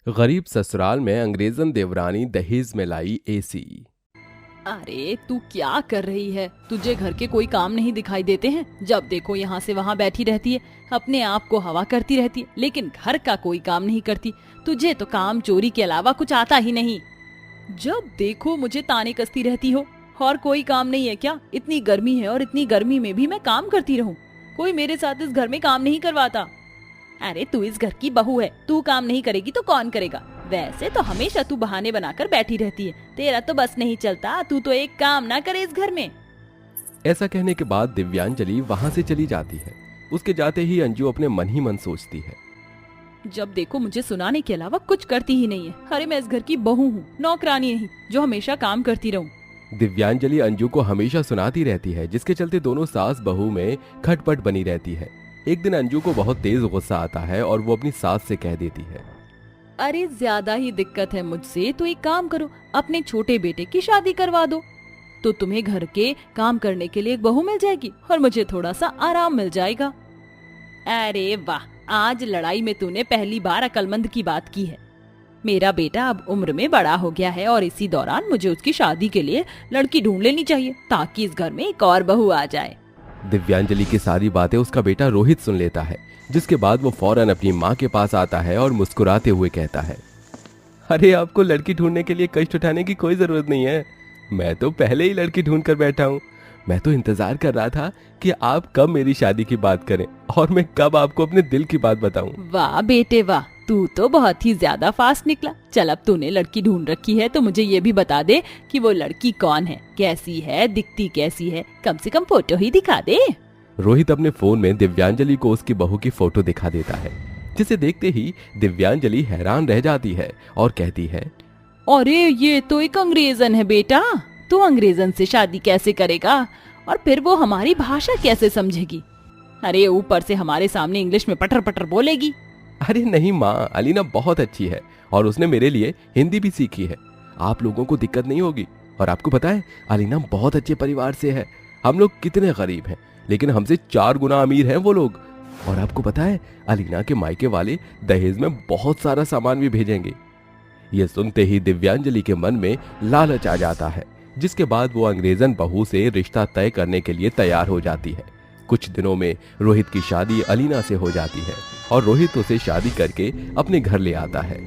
गरीब ससुराल में अंग्रेजन देवरानी दहेज में लाई एसी। अरे तू क्या कर रही है? तुझे घर के कोई काम नहीं दिखाई देते हैं? जब देखो यहाँ से वहाँ बैठी रहती है, अपने आप को हवा करती रहती है, लेकिन घर का कोई काम नहीं करती। तुझे तो काम चोरी के अलावा कुछ आता ही नहीं। जब देखो मुझे ताने कसती रहती हो। और कोई काम नहीं है क्या? इतनी गर्मी है और इतनी गर्मी में भी मैं काम करती रहूं? कोई मेरे साथ इस घर में काम नहीं करवाता। अरे तू इस घर की बहू है, तू काम नहीं करेगी तो कौन करेगा? वैसे तो हमेशा तू बहाने बनाकर बैठी रहती है, तेरा तो बस नहीं चलता, तू तो एक काम ना करे इस घर में। ऐसा कहने के बाद दिव्यांजलि वहां से चली जाती है। उसके जाते ही अंजू अपने मन ही मन सोचती है, जब देखो मुझे सुनाने के अलावा कुछ करती ही नहीं है। अरे मैं इस घर की बहू हूँ, नौकरानी नहीं जो हमेशा काम करती रहूं। दिव्यांजलि अंजू को हमेशा सुनाती रहती है, जिसके चलते दोनों सास बहू में खटपट बनी रहती है। एक दिन अंजू को बहुत तेज गुस्सा आता है और वो अपनी सास से कह देती है, अरे ज्यादा ही दिक्कत है मुझसे, तो एक काम करो, अपने छोटे बेटे की शादी करवा दो, तो तुम्हें घर के काम करने के लिए एक बहू मिल जाएगी और मुझे थोड़ा सा आराम मिल जाएगा। अरे वाह, आज लड़ाई में तूने पहली बार अक्लमंद की बात की है। मेरा बेटा अब उम्र में बड़ा हो गया है और इसी दौरान मुझे उसकी शादी के लिए लड़की ढूंढ लेनी चाहिए, ताकि इस घर में एक और बहू आ जाए। दिव्यांजलि की सारी बातें उसका बेटा रोहित सुन लेता है, जिसके बाद वो फौरन अपनी माँ के पास आता है और मुस्कुराते हुए कहता है, अरे आपको लड़की ढूंढने के लिए कष्ट उठाने की कोई जरूरत नहीं है। मैं तो पहले ही लड़की ढूंढ कर बैठा हूँ। मैं तो इंतजार कर रहा था कि आप कब मेरी शादी की बात करें और मैं कब आपको अपने दिल की बात बताऊं। वाह बेटे वाह, तू तो बहुत ही ज्यादा फास्ट निकला। चल अब तूने लड़की ढूंढ रखी है तो मुझे ये भी बता दे कि वो लड़की कौन है, कैसी है, दिखती कैसी है, कम से कम फोटो ही दिखा दे। रोहित अपने फोन में दिव्यांजलि को उसकी बहू की फोटो दिखा देता है, जिसे देखते ही दिव्यांजलि हैरान रह जाती है और कहती है, अरे ये तो एक अंग्रेजन है बेटा, तू अंग्रेजन से शादी कैसे करेगा और फिर वो हमारी भाषा कैसे समझेगी? अरे ऊपर से हमारे सामने इंग्लिश में पटर पटर बोलेगी। अरे नहीं माँ, अलीना बहुत अच्छी है और उसने मेरे लिए हिंदी भी सीखी है। आप लोगों को दिक्कत नहीं होगी। और आपको पता है, अलीना बहुत अच्छे परिवार से है। हम लोग कितने गरीब हैं, लेकिन हमसे 4 गुना अमीर हैं वो लोग। और आपको पता है, अलीना के मायके वाले दहेज में बहुत सारा सामान भी भेजेंगे। ये सुनते ही दिव्यांजलि के मन में लालच आ जाता है, जिसके बाद वो अंग्रेजन बहू से रिश्ता तय करने के लिए तैयार हो जाती है। कुछ दिनों में रोहित की शादी अलीना से हो जाती है और रोहित उसे शादी करके अपने घर ले आता है।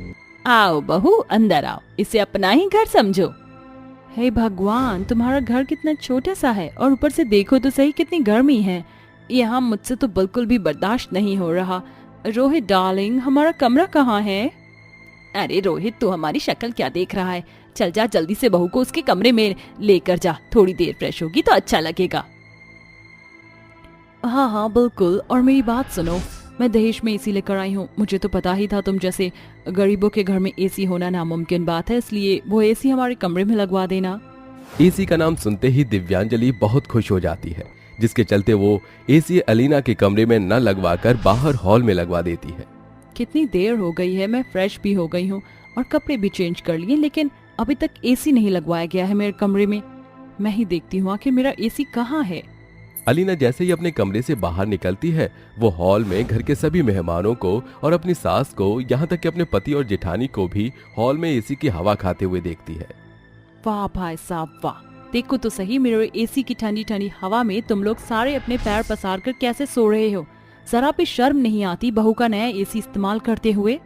आओ बहू, अंदर आओ, इसे अपना ही घर समझो। हे भगवान, तुम्हारा घर कितना छोटा सा है और ऊपर से देखो तो सही कितनी गर्मी है। यहाँ मुझसे तो बिल्कुल भी बर्दाश्त नहीं हो रहा। रोहित डार्लिंग, हमारा कमरा कहाँ है? अरे रोहित, तू हमारी शक्ल क्या देख रहा है? चल जा, जल्दी से बहू को उसके कमरे में लेकर जा, थोड़ी देर फ्रेश होगी तो अच्छा लगेगा। हाँ हाँ बिल्कुल, और मेरी बात सुनो, मैं दहेज में एसी लेकर आई हूँ। मुझे तो पता ही था तुम जैसे गरीबों के घर में एसी होना नामुमकिन बात है, इसलिए वो एसी हमारे कमरे में लगवा देना। एसी का नाम सुनते ही दिव्यांजलि बहुत खुश हो जाती है, जिसके चलते वो एसी अलीना के कमरे में न लगवाकर बाहर हॉल में लगवा देती है। कितनी देर हो गई है, मैं फ्रेश भी हो गई हूँ और कपड़े भी चेंज कर लिए, लेकिन अभी तक एसी नहीं लगवाया गया है मेरे कमरे में। मैं ही देखती हूँ आखिर मेरा एसी कहाँ है। अलीना जैसे ही अपने कमरे से बाहर निकलती है, वो हॉल में घर के सभी मेहमानों को और अपनी सास को, यहाँ तक कि अपने पति और जेठानी को भी हॉल में एसी की हवा खाते हुए देखती है। वाह भाई साहब वाह, देखो तो सही, मेरे एसी की ठंडी ठंडी हवा में तुम लोग सारे अपने पैर पसार कर कैसे सो रहे हो। जरा भी शर्म नहीं आती बहू का नया एसी इस्तेमाल करते हुए?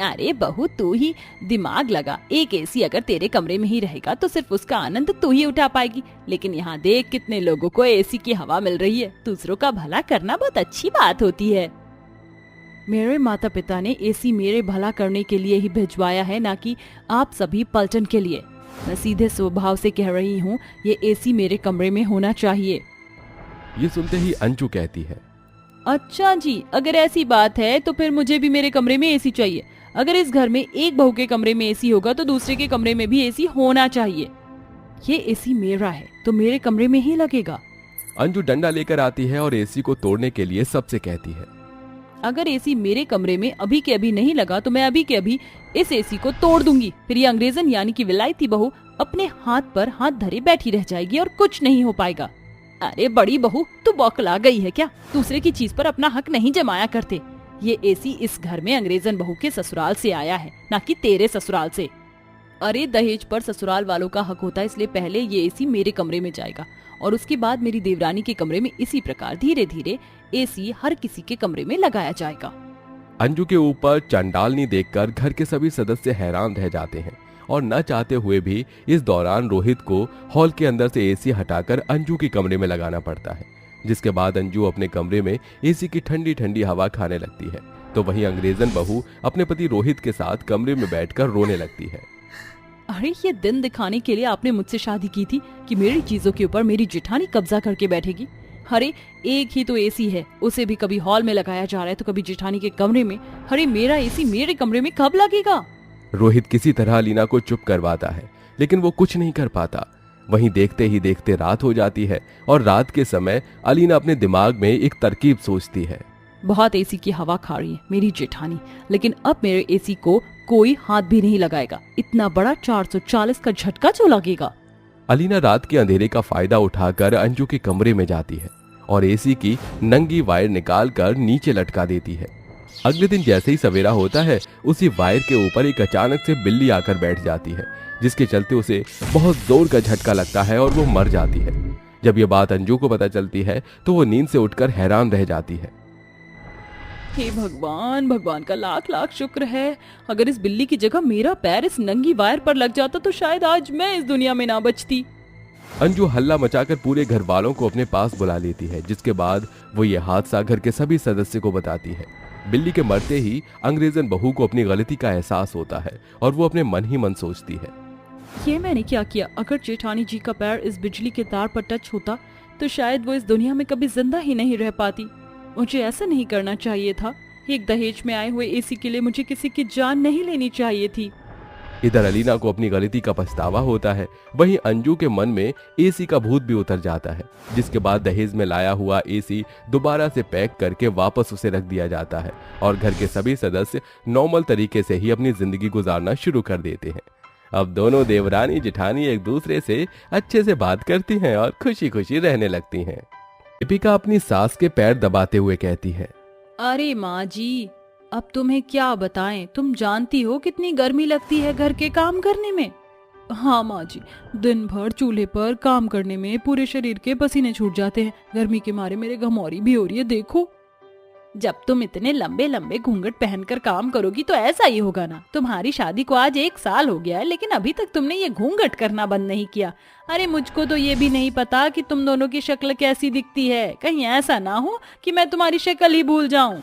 अरे बहू, तू ही दिमाग लगा, एक एसी अगर तेरे कमरे में ही रहेगा तो सिर्फ उसका आनंद तू ही उठा पाएगी, लेकिन यहाँ देख कितने लोगों को एसी की हवा मिल रही है। दूसरों का भला करना बहुत अच्छी बात होती है। मेरे माता पिता ने एसी मेरे भला करने के लिए ही भिजवाया है, ना कि आप सभी पलटन के लिए। मैं सीधे स्वभाव से कह रही हूँ, ये एसी मेरे कमरे में होना चाहिए। ये सुनते ही अंजू कहती है, अच्छा जी, अगर ऐसी बात है तो फिर मुझे भी मेरे कमरे में एसी चाहिए। अगर इस घर में एक बहू के कमरे में एसी होगा तो दूसरे के कमरे में भी एसी होना चाहिए। ये एसी मेरा है तो मेरे कमरे में ही लगेगा। अंजू डंडा लेकर आती है और एसी को तोड़ने के लिए सबसे कहती है, अगर एसी मेरे कमरे में अभी के अभी नहीं लगा तो मैं अभी के अभी इस एसी को तोड़ दूंगी। फिर ये अंग्रेजन यानी कि विलायती बहू अपने हाथ पर हाथ धरे बैठी रह जाएगी और कुछ नहीं हो पाएगा। अरे बड़ी बहू, तू बौखला गई है क्या? दूसरे की चीज पर अपना हक नहीं जमाया करते। ये एसी इस घर में अंग्रेजन बहू के ससुराल से आया है, ना कि तेरे ससुराल से। अरे दहेज पर ससुराल वालों का हक होता है, इसलिए पहले ये एसी मेरे कमरे में जाएगा और उसके बाद मेरी देवरानी के कमरे में इसी प्रकार धीरे धीरे एसी हर किसी के कमरे में लगाया जाएगा। अंजू के ऊपर चंडालनी देखकर घर के सभी सदस्य हैरान रह जाते हैं और न चाहते हुए भी इस दौरान रोहित को हॉल के अंदर से एसी हटाकर अंजू के कमरे में लगाना पड़ता है, जिसके बाद अंजू अपने कमरे में एसी की ठंडी ठंडी हवा खाने लगती है, तो वहीं अंग्रेजन बहू अपने पति रोहित के साथ कमरे में बैठकर रोने लगती है। अरे ये दिन दिखाने के लिए आपने मुझसे शादी की थी कि मेरी चीजों के ऊपर मेरी जेठानी कब्जा करके बैठेगी। अरे एक ही तो एसी है, उसे भी कभी हॉल में लगाया जा रहा है तो कभी जेठानी के कमरे में। अरे मेरा एसी मेरे कमरे में कब लगेगा? रोहित किसी तरह अलीना को चुप करवाता है, लेकिन वो कुछ नहीं कर पाता। वहीं देखते ही देखते रात हो जाती है और रात के समय अलीना अपने दिमाग में एक तरकीब सोचती है। बहुत एसी की हवा खा रही है मेरी जेठानी, लेकिन अब मेरे एसी को कोई हाथ भी नहीं लगाएगा। इतना बड़ा 440 का झटका जो लगेगा। अलीना रात के अंधेरे का फायदा उठाकर अंजू के कमरे में जाती है और एसी की नंगी वायर निकालकर नीचे लटका देती है। अगले दिन जैसे ही सवेरा होता है, उसी वायर के ऊपर एक अचानक से बिल्ली आकर बैठ जाती है, जिसके चलते उसे बहुत जोर का झटका लगता है और वो मर जाती है। जब ये बात अंजू को पता चलती है तो वो नींद से उठकर हैरान रह जाती है। हे भगवान, भगवान का लाख लाख शुक्र है। अगर इस बिल्ली की जगह मेरा पैर इस नंगी वायर पर लग जाता तो शायद आज मैं इस दुनिया में ना बचती। अंजू हल्ला मचाकर पूरे घर वालों को अपने पास बुला लेती है, जिसके बाद वो ये हादसा घर के सभी सदस्य को बताती है। बिल्ली के मरते ही अंग्रेजन बहू को अपनी गलती का एहसास होता है और वो अपने मन ही मन सोचती है, ये मैंने क्या किया? अगर जेठानी जी का पैर इस बिजली के तार पर टच होता तो शायद वो इस दुनिया में कभी जिंदा ही नहीं रह पाती। मुझे ऐसा नहीं करना चाहिए था। एक दहेज में आए हुए एसी के लिए मुझे किसी की जान नहीं लेनी चाहिए थी। इधर अलीना को अपनी गलती का पछतावा होता है, वहीं अंजू के मन में एसी का भूत भी उतर जाता है, जिसके बाद दहेज में लाया हुआ एसी दोबारा से पैक करके वापस उसे रख दिया जाता है और घर के सभी सदस्य नॉर्मल तरीके से ही अपनी जिंदगी गुजारना शुरू कर देते हैं। अब दोनों देवरानी जेठानी एक दूसरे से अच्छे से बात करती हैं और खुशी खुशी रहने लगती हैं। दीपिका अपनी सास के पैर दबाते हुए कहती है, अरे माँ जी, अब तुम्हें क्या बताएं, तुम जानती हो कितनी गर्मी लगती है घर के काम करने में। हाँ माँ जी, दिन भर चूल्हे पर काम करने में पूरे शरीर के पसीने छूट जाते हैं। गर्मी के मारे मेरे घमौरी भी हो रही है, देखो। जब तुम इतने लंबे लंबे घूंघट पहनकर काम करोगी तो ऐसा ही होगा ना। तुम्हारी शादी को आज 1 साल हो गया है, लेकिन अभी तक तुमने ये घूंघट करना बंद नहीं किया। अरे मुझको तो ये भी नहीं पता कि तुम दोनों की शक्ल कैसी दिखती है। कहीं ऐसा ना हो कि मैं तुम्हारी शक्ल ही भूल जाऊं।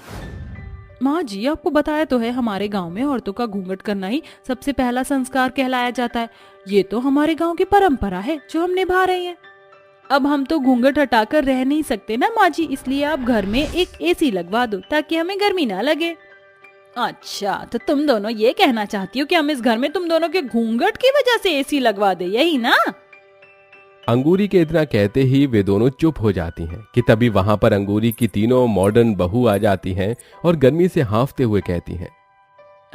माँ जी, आपको बताया तो है, हमारे गांव में औरतों का घूंघट करना ही सबसे पहला संस्कार कहलाया जाता है। ये तो हमारे गांव की परंपरा है जो हम निभा रहे हैं। अब हम तो घूंघट हटाकर रह नहीं सकते ना माँ जी, इसलिए आप घर में एक एसी लगवा दो ताकि हमें गर्मी ना लगे। अच्छा, तो तुम दोनों ये कहना चाहती हो कि हम इस घर में तुम दोनों के घूंघट की वजह से एसी लगवा दे, यही ना? अंगूरी के इतना कहते ही वे दोनों चुप हो जाती हैं कि तभी वहां पर अंगूरी की तीनों मॉडर्न बहू आ जाती हैं और गर्मी से हांफते हुए कहती हैं,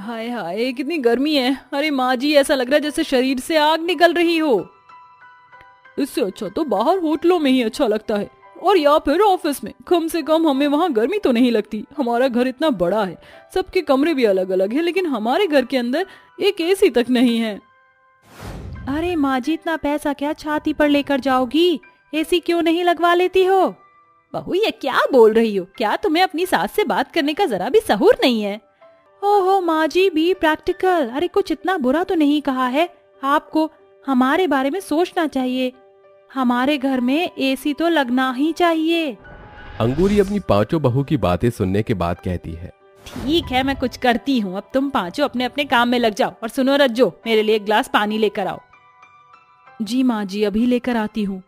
हाय हाय, कितनी गर्मी है। अरे माँ जी, ऐसा लग रहा है जैसे शरीर से आग निकल रही हो। इससे अच्छा तो बाहर होटलों में ही अच्छा लगता है, और या फिर ऑफिस में। कम से कम हमें वहाँ गर्मी तो नहीं लगती। हमारा घर इतना बड़ा है, सबके कमरे भी अलग अलग है, लेकिन हमारे घर के अंदर एक एसी तक नहीं है। अरे माँ जी, इतना पैसा क्या छाती पर लेकर जाओगी? एसी क्यों नहीं लगवा लेती हो? बहू, ये क्या बोल रही हो? क्या तुम्हें अपनी सास से बात करने का जरा भी सहूर नहीं है? ओहो माँ जी, बी प्रैक्टिकल। अरे कुछ इतना बुरा तो नहीं कहा है। आपको हमारे बारे में सोचना चाहिए। हमारे घर में एसी तो लगना ही चाहिए। अंगूरी अपनी पांचों बहू की बातें सुनने के बाद कहती है, ठीक है, मैं कुछ करती हूँ। अब तुम पांचों अपने अपने काम में लग जाओ। और सुनो रज्जो, मेरे लिए एक गिलास पानी लेकर आओ। जी माँ जी, अभी लेकर आती हूँ।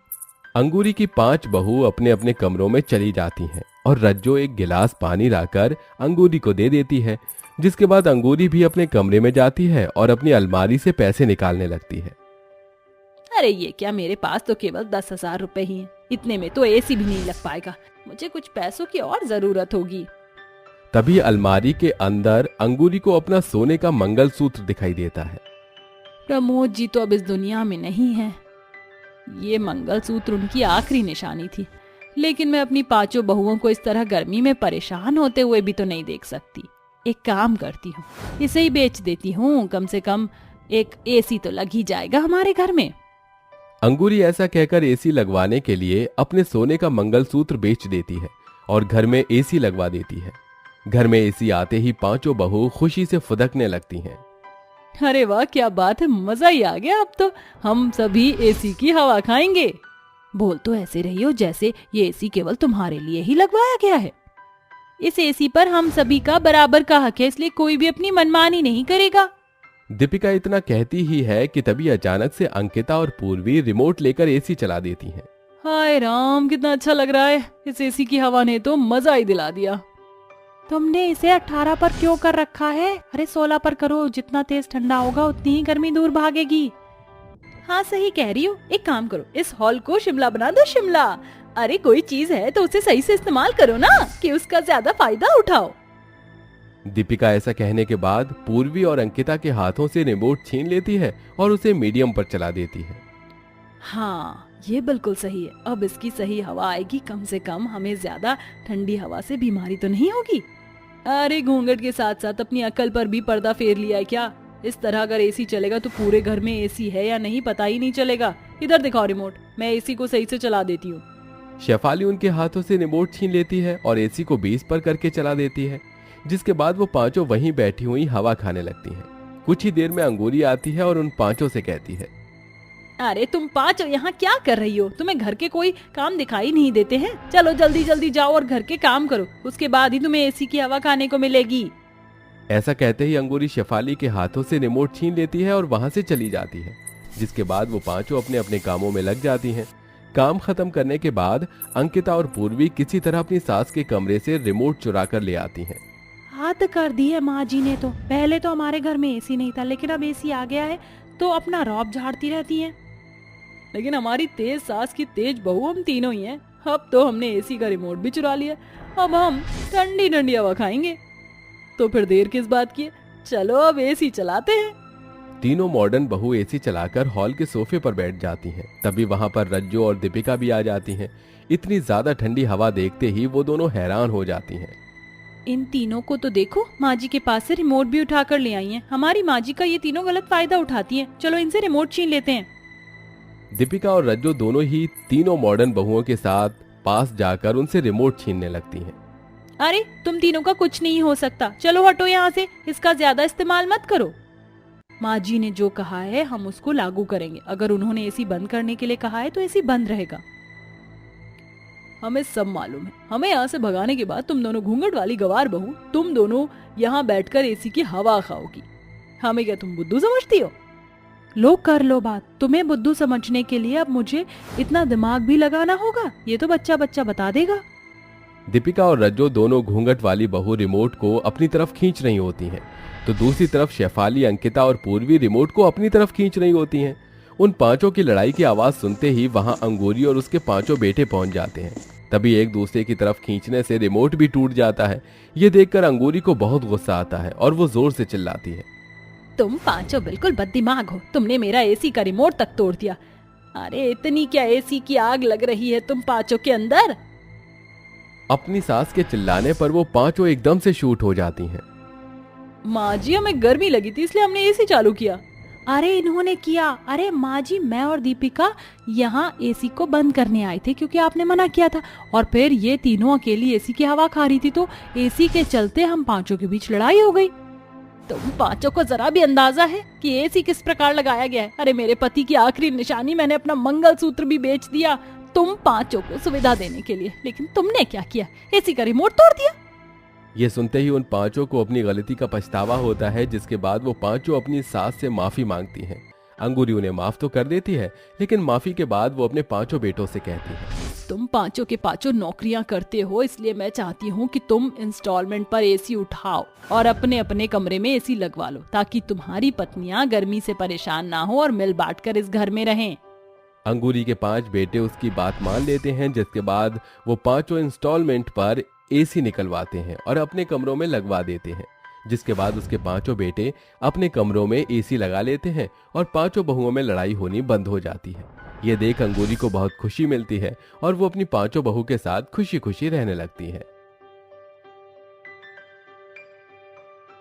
अंगूरी की 5 बहू अपने अपने कमरों में चली जाती हैं और रज्जो एक गिलास पानी लाकर अंगूरी को दे देती है, जिसके बाद अंगूरी भी अपने कमरे में जाती है और अपनी अलमारी से पैसे निकालने लगती है। अरे ये क्या, मेरे पास तो केवल 10,000 रुपए ही हैं। इतने में तो एसी भी नहीं लग पाएगा। मुझे कुछ पैसों की और जरूरत होगी। तभी अलमारी के अंदर अंगूरी को अपना सोने का मंगलसूत्र दिखाई देता है। प्रमोद जी तो अब इस दुनिया में नहीं है। ये मंगलसूत्र उनकी आखिरी निशानी थी। लेकिन मैं अपनी पांचों बहुओं को इस तरह गर्मी में परेशान होते हुए भी तो नहीं देख सकती। एक काम करती हूँ, इसे ही बेच देती हूँ, कम से कम एक एसी तो लग ही जाएगा हमारे घर में। अंगूरी ऐसा कहकर एसी लगवाने के लिए अपने सोने का मंगलसूत्र बेच देती है और घर में एसी लगवा देती है। घर में एसी आते ही पांचों बहू खुशी से फुदकने लगती हैं। अरे वाह, क्या बात है, मजा ही आ गया। अब तो हम सभी एसी की हवा खाएंगे। बोल तो ऐसे रही हो जैसे ये एसी केवल तुम्हारे लिए ही लगवाया गया है। इस एसी पर हम सभी का बराबर का हक है, इसलिए कोई भी अपनी मनमानी नहीं करेगा। दीपिका इतना कहती ही है कि तभी अचानक से अंकिता और पूर्वी रिमोट लेकर एसी चला देती हैं। हाय राम, कितना अच्छा लग रहा है। इस एसी की हवा ने तो मजा ही दिला दिया। तुमने इसे 18 पर क्यों कर रखा है? अरे 16 पर करो, जितना तेज ठंडा होगा उतनी ही गर्मी दूर भागेगी। हाँ सही कह रही हो, एक काम करो, इस हॉल को शिमला बना दो, शिमला। अरे कोई चीज है तो उसे सही से इस्तेमाल करो ना, कि उसका ज्यादा फायदा उठाओ। दीपिका ऐसा कहने के बाद पूर्वी और अंकिता के हाथों से रिमोट छीन लेती है और उसे मीडियम पर चला देती है। हाँ ये बिल्कुल सही है, अब इसकी सही हवा आएगी, कम से कम हमें ज्यादा ठंडी हवा से बीमारी तो नहीं होगी। अरे घूंघट के साथ साथ अपनी अक्ल पर भी पर्दा फेर लिया है क्या? इस तरह अगर एसी चलेगा तो पूरे घर में एसी है या नहीं पता ही नहीं चलेगा। इधर दिखाओ रिमोट, मैं एसी को सही से चला देती हूँ। शेफाली उनके हाथों से रिमोट छीन लेती है और एसी को 20 पर करके चला देती है, जिसके बाद वो पांचों वहीं बैठी हुई हवा खाने लगती हैं। कुछ ही देर में अंगूरी आती है और उन पांचों से कहती है, अरे तुम पांचों यहाँ क्या कर रही हो? तुम्हें घर के कोई काम दिखाई नहीं देते हैं? चलो जल्दी जल्दी जाओ और घर के काम करो, उसके बाद ही तुम्हें एसी की हवा खाने को मिलेगी। ऐसा कहते ही अंगूरी शेफाली के हाथों से रिमोट छीन लेती है और वहां से चली जाती है, जिसके बाद वो पांचों अपने अपने कामों में लग जाती हैं। काम खत्म करने के बाद अंकिता और पूर्वी किसी तरह अपनी सास के कमरे से रिमोट चुरा कर ले आती हैं। हाथ कर दी है माँ जी ने तो। पहले तो हमारे घर में एसी नहीं था, लेकिन अब एसी आ गया है तो अपना रौब झाड़ती रहती हैं। लेकिन हमारी तेज सास की तेज बहू हम तीनों ही हैं। अब तो हमने एसी का रिमोट भी चुरा लिया, अब हम ठंडी ठंडी हवा खाएंगे। तो फिर देर किस बात की है, चलो अब एसी चलाते हैं। तीनों मॉडर्न बहू एसी चलाकर हॉल के सोफे पर बैठ जाती हैं। तभी वहां पर रज्जो और दीपिका भी आ जाती हैं। इतनी ज्यादा ठंडी हवा देखते ही वो दोनों हैरान हो जाती हैं। इन तीनों को तो देखो, माँ जी के पास से रिमोट भी उठा कर ले आई हैं। हमारी माँ जी का ये तीनों गलत फायदा उठाती हैं। चलो इनसे रिमोट छीन लेते हैं। दीपिका और रज्जो दोनों ही तीनों मॉडर्न बहुओं के साथ पास जाकर उनसे रिमोट छीनने लगती हैं। अरे तुम तीनों का कुछ नहीं हो सकता, चलो हटो यहाँ से, इसका ज्यादा इस्तेमाल मत करो। माँ जी ने जो कहा है हम उसको लागू करेंगे। अगर उन्होंने एसी बंद करने के लिए कहा है तो एसी बंद रहेगा। हमें सब मालूम है। हमें यहाँ से भगाने के बाद तुम दोनों घूंघट वाली गवार बहू, तुम दोनों यहाँ बैठकर एसी की हवा खाओगी। हमें क्या तुम बुद्धू समझती हो? लो कर लो बात। तुम्हें बुद्धू समझने के लिए अब मुझे इतना दिमाग भी लगाना होगा? ये तो बच्चा बच्चा बता देगा। दीपिका और रज्जो दोनों घूंघट वाली बहू रिमोट को अपनी तरफ खींच रही होती हैं, तो दूसरी तरफ शेफाली, अंकिता और पूर्वी रिमोट को अपनी तरफ खींच रही होती हैं। उन पांचों की लड़ाई की आवाज सुनते ही वहां अंगूरी और उसके पांचों बेटे पहुंच जाते हैं। तभी एक दूसरे की तरफ खींचने से रिमोट भी टूट जाता है। ये देखकर अंगूरी को बहुत गुस्सा आता है और वो जोर से चिल्लाती है, तुम पांचों बिल्कुल बददिमाग हो, तुमने मेरा एसी का रिमोट तक तोड़ दिया। अरे इतनी क्या एसी की आग लग रही है तुम पांचों के अंदर? अपनी सास के चिल्लाने पर वो पांचों एकदम से शूट हो जाती हैं। माँ जी हमें गर्मी लगी थी इसलिए हमने एसी चालू किया। अरे इन्होंने किया? अरे माँ जी, मैं और दीपिका यहाँ एसी को बंद करने आए थे क्योंकि आपने मना किया था, और फिर ये तीनों अकेली एसी की हवा खा रही थी, तो एसी के चलते हम पांचों के बीच लड़ाई हो गई। तुम पांचों को जरा भी अंदाजा है कि एसी किस प्रकार लगाया गया है? अरे मेरे पति की आखिरी निशानी, मैंने अपना मंगलसूत्र भी बेच दिया तुम पांचों को सुविधा देने के लिए, लेकिन तुमने क्या किया? एसी का रिमोट तोड़ दिया। ये सुनते ही उन पांचों को अपनी गलती का पछतावा होता है, जिसके बाद वो पांचों अपनी सास से माफी मांगती हैं। अंगूरी उन्हें माफ तो कर देती है, लेकिन माफी के बाद वो अपने पांचों बेटों से कहती है, तुम पांचों के पांचों नौकरियां करते हो, इसलिए मैं चाहती हूँ कि तुम इंस्टॉलमेंट पर एसी उठाओ और अपने अपने कमरे में एसी लगवा लो, ताकि तुम्हारी पत्नियां गर्मी से परेशान ना हो और मिल बांट कर इस घर में रहें। अंगूरी के 5 बेटे उसकी बात मान लेते हैं, जिसके बाद वो पांचों इंस्टॉलमेंट पर एसी निकलवाते हैं और अपने कमरों में लगवा देते हैं। जिसके बाद उसके पांचों बेटे अपने कमरों में एसी लगा लेते हैं और पांचों बहुओं में लड़ाई होनी बंद हो जाती है। ये देख अंगूरी को बहुत खुशी मिलती है और वो अपनी पांचों बहू के साथ खुशी खुशी रहने लगती है।